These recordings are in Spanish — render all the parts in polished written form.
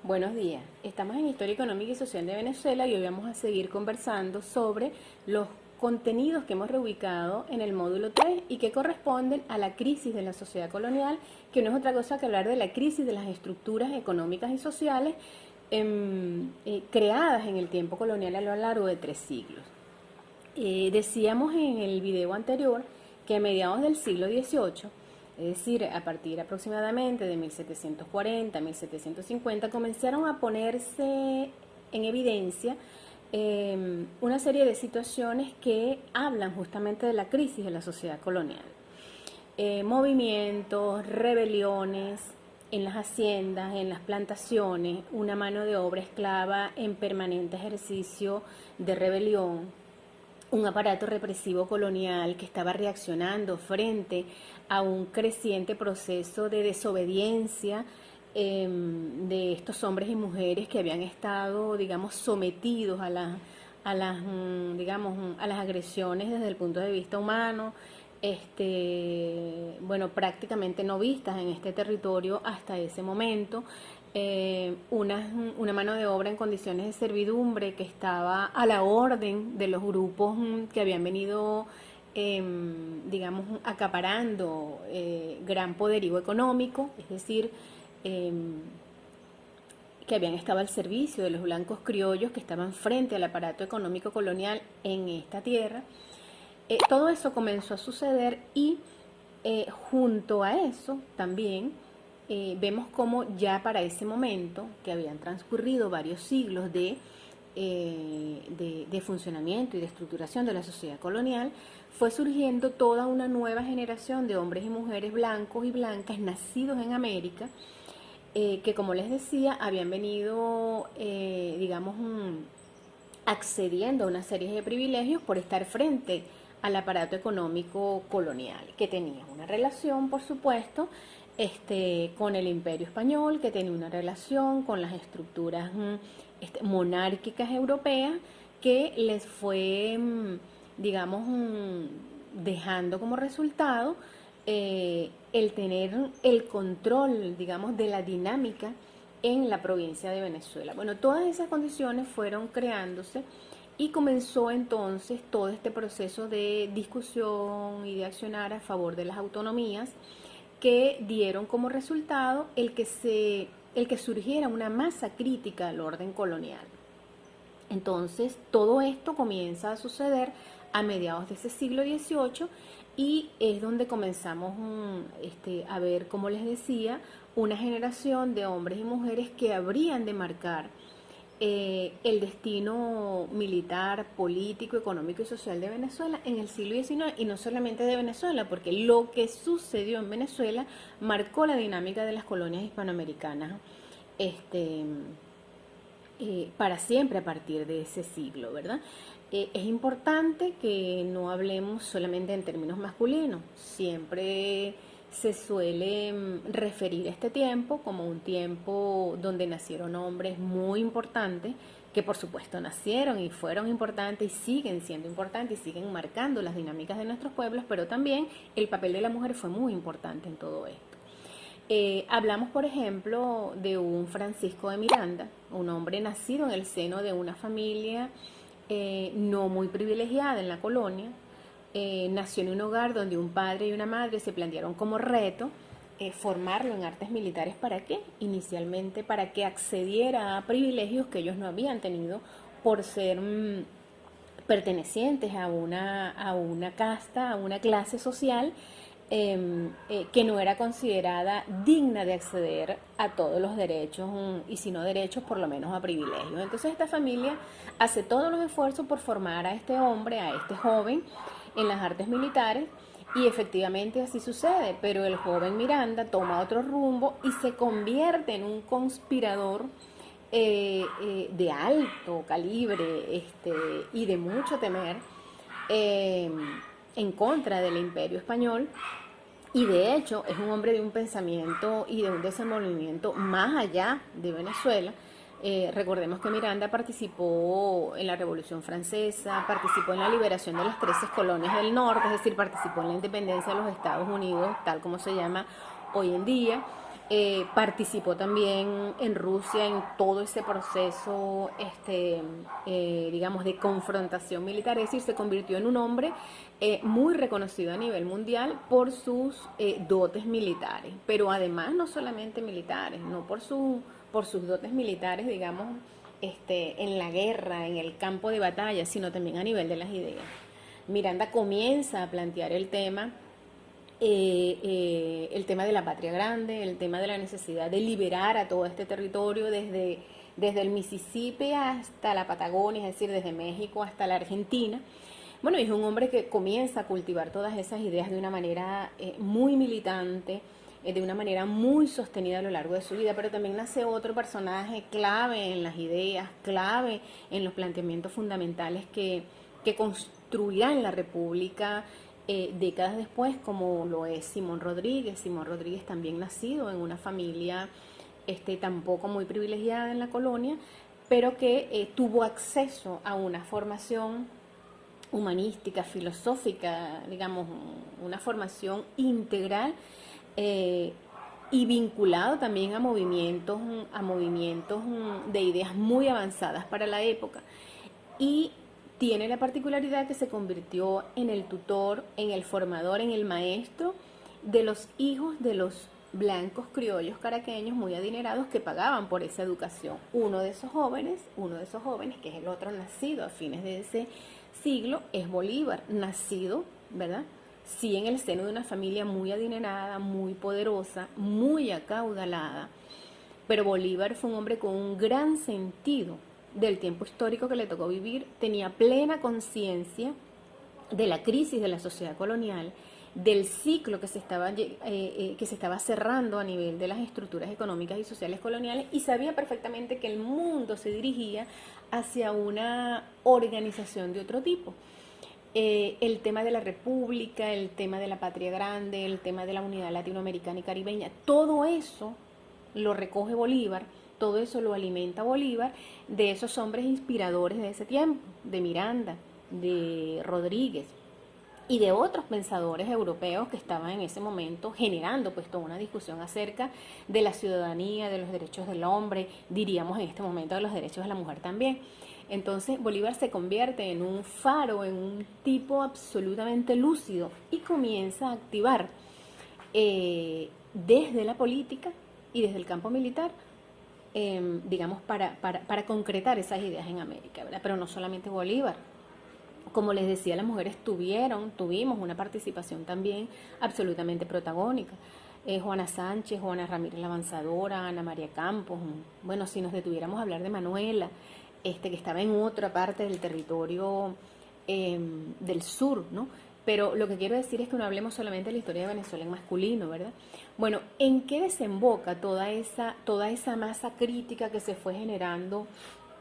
Buenos días, estamos en Historia Económica y Social de Venezuela y hoy vamos a seguir conversando sobre los contenidos que hemos reubicado en el módulo 3 y que corresponden a la crisis de la sociedad colonial, que no es otra cosa que hablar de la crisis de las estructuras económicas y sociales creadas en el tiempo colonial a lo largo de 3 siglos. Decíamos en el video anterior que a mediados del siglo XVIII, es decir, a partir aproximadamente de 1740, 1750, comenzaron a ponerse en evidencia una serie de situaciones que hablan justamente de la crisis de la sociedad colonial. Movimientos, rebeliones en las haciendas, en las plantaciones, una mano de obra esclava en permanente ejercicio de rebelión, un aparato represivo colonial que estaba reaccionando frente a un creciente proceso de desobediencia de estos hombres y mujeres que habían estado, digamos, sometidos a las agresiones desde el punto de vista humano, bueno, prácticamente no vistas en este territorio hasta ese momento. Una mano de obra en condiciones de servidumbre que estaba a la orden de los grupos que habían venido, digamos, acaparando gran poderío económico, es decir, que habían estado al servicio de los blancos criollos que estaban frente al aparato económico colonial en esta tierra. Todo eso comenzó a suceder y junto a eso también vemos como ya para ese momento, que habían transcurrido varios siglos de funcionamiento y de estructuración de la sociedad colonial, fue surgiendo toda una nueva generación de hombres y mujeres blancos y blancas nacidos en América, que como les decía, habían venido, digamos, accediendo a una serie de privilegios por estar frente al aparato económico colonial, que tenía una relación, por supuesto, con el Imperio Español, que tenía una relación con las estructuras monárquicas europeas, que les fue, digamos, dejando como resultado el tener el control, digamos, de la dinámica en la provincia de Venezuela. Bueno, todas esas condiciones fueron creándose y comenzó entonces todo este proceso de discusión y de accionar a favor de las autonomías, que dieron como resultado el que surgiera una masa crítica al orden colonial. Entonces, todo esto comienza a suceder a mediados de ese siglo XVIII y es donde comenzamos a ver, como les decía, una generación de hombres y mujeres que habrían de marcar el destino militar, político, económico y social de Venezuela en el siglo XIX, y no solamente de Venezuela, porque lo que sucedió en Venezuela marcó la dinámica de las colonias hispanoamericanas para siempre a partir de ese siglo, ¿verdad? Es importante que no hablemos solamente en términos masculinos. Siempre se suele referir a este tiempo como un tiempo donde nacieron hombres muy importantes, que por supuesto nacieron y fueron importantes y siguen siendo importantes y siguen marcando las dinámicas de nuestros pueblos, pero también el papel de la mujer fue muy importante en todo esto. Hablamos, por ejemplo, de un Francisco de Miranda, un hombre nacido en el seno de una familia no muy privilegiada en la colonia. Nació en un hogar donde un padre y una madre se plantearon como reto formarlo en artes militares. ¿Para qué? Inicialmente para que accediera a privilegios que ellos no habían tenido por ser pertenecientes a una casta, a una clase social que no era considerada digna de acceder a todos los derechos, y si no derechos, por lo menos a privilegios. Entonces esta familia hace todos los esfuerzos por formar a este hombre, a este joven, en las artes militares, y efectivamente así sucede, pero el joven Miranda toma otro rumbo y se convierte en un conspirador de alto calibre y de mucho temer en contra del Imperio Español. Y de hecho es un hombre de un pensamiento y de un desenvolvimiento más allá de Venezuela. Recordemos que Miranda participó en la Revolución Francesa, participó en la liberación de las 13 colonias del norte, es decir, participó en la independencia de los Estados Unidos, tal como se llama hoy en día. Participó también en Rusia en todo ese proceso, digamos, de confrontación militar, es decir, se convirtió en un hombre muy reconocido a nivel mundial por sus dotes militares, pero además no solamente militares, no por sus dotes militares, digamos, en la guerra, en el campo de batalla, sino también a nivel de las ideas. Miranda comienza a plantear el tema de la patria grande, el tema de la necesidad de liberar a todo este territorio desde el Mississippi hasta la Patagonia, es decir, desde México hasta la Argentina. Bueno, es un hombre que comienza a cultivar todas esas ideas de una manera muy militante, de una manera muy sostenida a lo largo de su vida, pero también nace otro personaje clave en las ideas, clave en los planteamientos fundamentales que construirán la República décadas después, como lo es Simón Rodríguez. Simón Rodríguez también nacido en una familia tampoco muy privilegiada en la colonia, pero que tuvo acceso a una formación humanística, filosófica, digamos, una formación integral y vinculado también a movimientos de ideas muy avanzadas para la época. Y tiene la particularidad que se convirtió en el tutor, en el formador, en el maestro de los hijos de los blancos criollos caraqueños muy adinerados que pagaban por esa educación. Uno de esos jóvenes, que es el otro nacido a fines de ese siglo, es Bolívar, nacido, ¿verdad? Sí, en el seno de una familia muy adinerada, muy poderosa, muy acaudalada, pero Bolívar fue un hombre con un gran sentido del tiempo histórico que le tocó vivir, tenía plena conciencia de la crisis de la sociedad colonial, del ciclo que se estaba cerrando a nivel de las estructuras económicas y sociales coloniales, y sabía perfectamente que el mundo se dirigía hacia una organización de otro tipo. El tema de la república, el tema de la patria grande, el tema de la unidad latinoamericana y caribeña, todo eso lo recoge Bolívar, todo eso lo alimenta Bolívar de esos hombres inspiradores de ese tiempo, de Miranda, de Rodríguez y de otros pensadores europeos que estaban en ese momento generando pues toda una discusión acerca de la ciudadanía, de los derechos del hombre, diríamos en este momento de los derechos de la mujer también. Entonces Bolívar se convierte en un faro, en un tipo absolutamente lúcido y comienza a activar desde la política y desde el campo militar, digamos, para concretar esas ideas en América, ¿verdad? Pero no solamente Bolívar. Como les decía, las mujeres tuvimos una participación también absolutamente protagónica. Juana Sánchez, Juana Ramírez la Avanzadora, Ana María Campos. Bueno, si nos detuviéramos a hablar de Manuela, que estaba en otra parte del territorio del sur, ¿no? Pero lo que quiero decir es que no hablemos solamente de la historia de Venezuela en masculino, ¿verdad? Bueno, ¿en qué desemboca toda esa masa crítica que se fue generando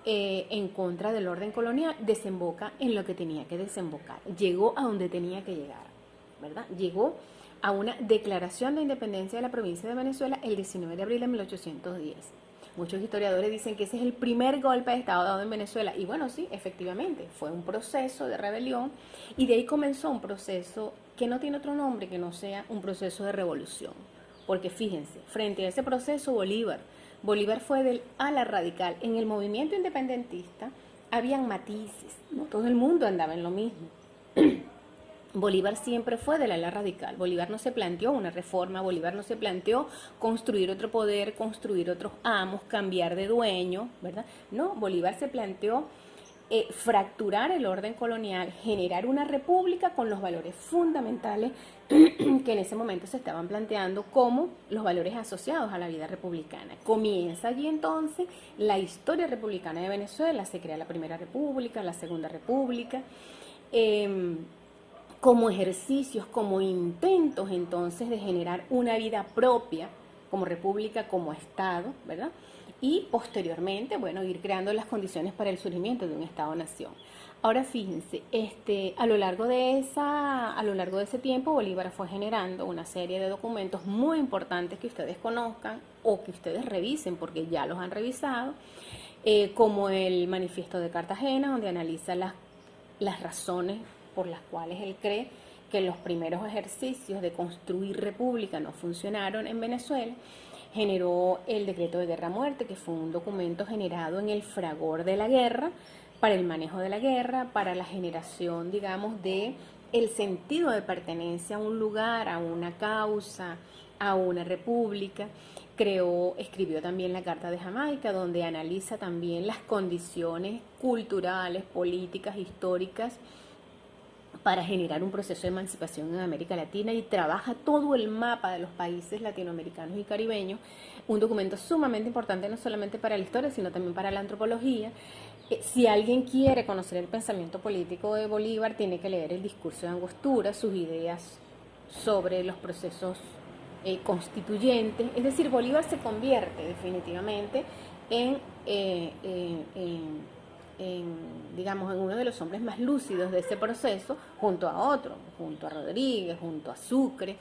en contra del orden colonial? Desemboca en lo que tenía que desembocar. Llegó a donde tenía que llegar, ¿verdad? Llegó a una declaración de independencia de la provincia de Venezuela el 19 de abril de 1810. Muchos historiadores dicen que ese es el primer golpe de Estado dado en Venezuela. Y bueno, sí, efectivamente, fue un proceso de rebelión y de ahí comenzó un proceso que no tiene otro nombre que no sea un proceso de revolución. Porque fíjense, frente a ese proceso Bolívar fue del ala radical. En el movimiento independentista habían matices, no todo el mundo andaba en lo mismo. Bolívar siempre fue del ala radical. Bolívar no se planteó una reforma, Bolívar no se planteó construir otro poder, construir otros amos, cambiar de dueño, ¿verdad? No, Bolívar se planteó fracturar el orden colonial, generar una república con los valores fundamentales que en ese momento se estaban planteando como los valores asociados a la vida republicana. Comienza allí entonces la historia republicana de Venezuela, se crea la Primera República, la Segunda República, como ejercicios, como intentos entonces de generar una vida propia como república, como Estado, ¿verdad? Y posteriormente, bueno, ir creando las condiciones para el surgimiento de un Estado-nación. Ahora fíjense, a lo largo de ese tiempo, Bolívar fue generando una serie de documentos muy importantes que ustedes conozcan o que ustedes revisen, porque ya los han revisado, como el Manifiesto de Cartagena, donde analiza las razones por las cuales él cree que los primeros ejercicios de construir república no funcionaron en Venezuela. generó el decreto de guerra-muerte, que fue un documento generado en el fragor de la guerra, para el manejo de la guerra, para la generación, digamos, de el sentido de pertenencia a un lugar, a una causa, a una república. Escribió también la Carta de Jamaica, donde analiza también las condiciones culturales, políticas, históricas para generar un proceso de emancipación en América Latina, y trabaja todo el mapa de los países latinoamericanos y caribeños, un documento sumamente importante no solamente para la historia, sino también para la antropología. Si alguien quiere conocer el pensamiento político de Bolívar, tiene que leer el discurso de Angostura, sus ideas sobre los procesos constituyentes. Es decir, Bolívar se convierte definitivamente digamos, en uno de los hombres más lúcidos de ese proceso, junto a otro, junto a Rodríguez, junto a Sucre.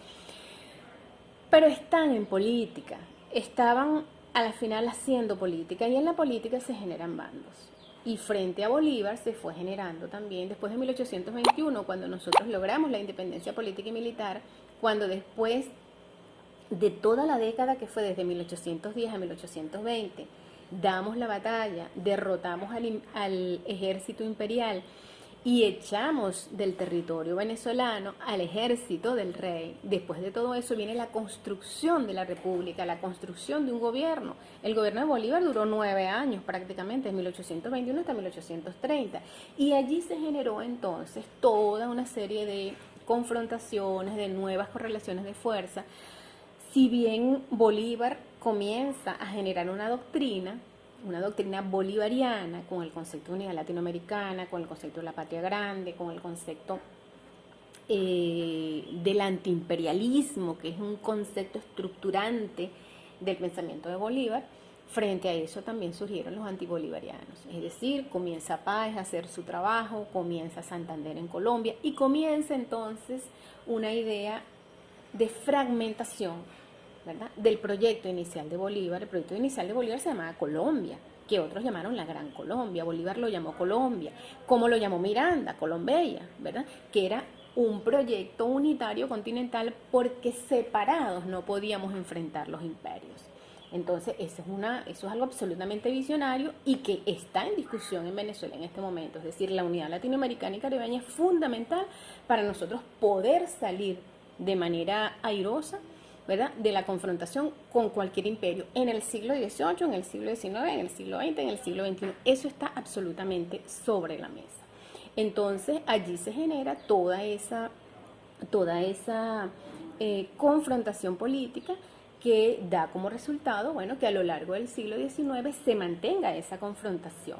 Pero están en política, estaban a la final haciendo política, y en la política se generan bandos. Y frente a Bolívar se fue generando también, después de 1821, cuando nosotros logramos la independencia política y militar, cuando después de toda la década que fue desde 1810 a 1820, damos la batalla, derrotamos al ejército imperial y echamos del territorio venezolano al ejército del rey. Después de todo eso viene la construcción de la república, la construcción de un gobierno. El gobierno de Bolívar duró 9 años prácticamente, de 1821 hasta 1830. Y allí se generó entonces toda una serie de confrontaciones, de nuevas correlaciones de fuerza. Si bien Bolívar comienza a generar una doctrina bolivariana, con el concepto de unidad latinoamericana, con el concepto de la patria grande, con el concepto del antiimperialismo, que es un concepto estructurante del pensamiento de Bolívar. Frente a eso también surgieron los antibolivarianos, es decir, comienza Páez a hacer su trabajo, comienza Santander en Colombia, y comienza entonces una idea de fragmentación, ¿verdad?, del proyecto inicial de Bolívar. El proyecto inicial de Bolívar se llamaba Colombia, que otros llamaron la Gran Colombia. Bolívar lo llamó Colombia, como lo llamó Miranda, Colombia, ¿verdad?, que era un proyecto unitario continental, porque separados no podíamos enfrentar los imperios. Entonces, eso es algo absolutamente visionario y que está en discusión en Venezuela en este momento. Es decir, la unidad latinoamericana y caribeña es fundamental para nosotros poder salir de manera airosa, ¿verdad?, de la confrontación con cualquier imperio en el siglo XVIII, en el siglo XIX, en el siglo XX, en el siglo XXI. Eso está absolutamente sobre la mesa. Entonces, allí se genera toda esa confrontación política, que da como resultado, bueno, que a lo largo del siglo XIX se mantenga esa confrontación.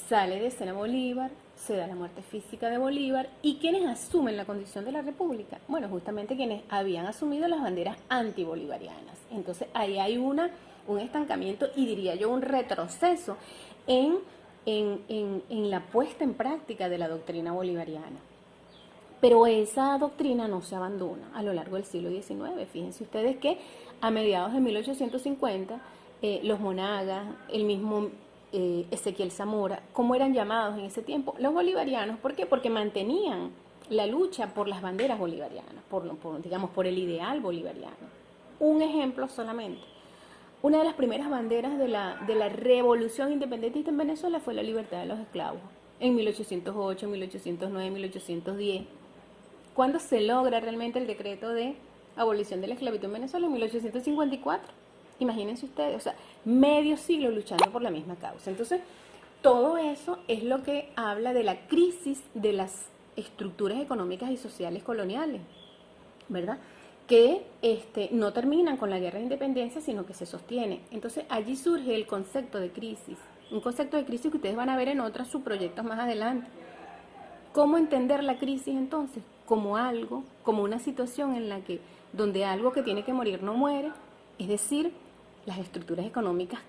Sale de escena Bolívar, se da la muerte física de Bolívar, y ¿quiénes asumen la condición de la república? Bueno, justamente quienes habían asumido las banderas antibolivarianas. Entonces ahí hay un estancamiento, y diría yo un retroceso en la puesta en práctica de la doctrina bolivariana. Pero esa doctrina no se abandona a lo largo del siglo XIX. Fíjense ustedes que a mediados de 1850, los Monagas, el mismo Ezequiel Zamora, ¿cómo eran llamados en ese tiempo? Los bolivarianos. ¿Por qué? Porque mantenían la lucha por las banderas bolivarianas, por el ideal bolivariano. Un ejemplo solamente. Una de las primeras banderas de la revolución independentista en Venezuela fue la libertad de los esclavos. En 1808, 1809, 1810. ¿Cuándo se logra realmente el decreto de abolición de la esclavitud en Venezuela? En 1854. Imagínense ustedes, o sea, medio siglo luchando por la misma causa. Entonces, todo eso es lo que habla de la crisis de las estructuras económicas y sociales coloniales, ¿verdad?, que no terminan con la guerra de independencia, sino que se sostiene. Entonces, allí surge el concepto de crisis, un concepto de crisis que ustedes van a ver en otros subproyectos más adelante. ¿Cómo entender la crisis entonces? Como una situación donde algo que tiene que morir no muere, es decir, las estructuras económicas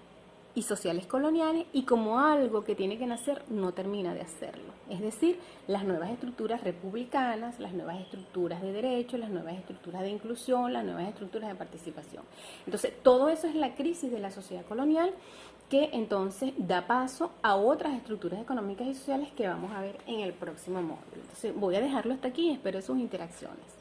y sociales coloniales, y como algo que tiene que nacer no termina de hacerlo, es decir, las nuevas estructuras republicanas, las nuevas estructuras de derechos, las nuevas estructuras de inclusión, las nuevas estructuras de participación. Entonces, todo eso es la crisis de la sociedad colonial, que entonces da paso a otras estructuras económicas y sociales que vamos a ver en el próximo módulo. Entonces, voy a dejarlo hasta aquí y espero sus interacciones.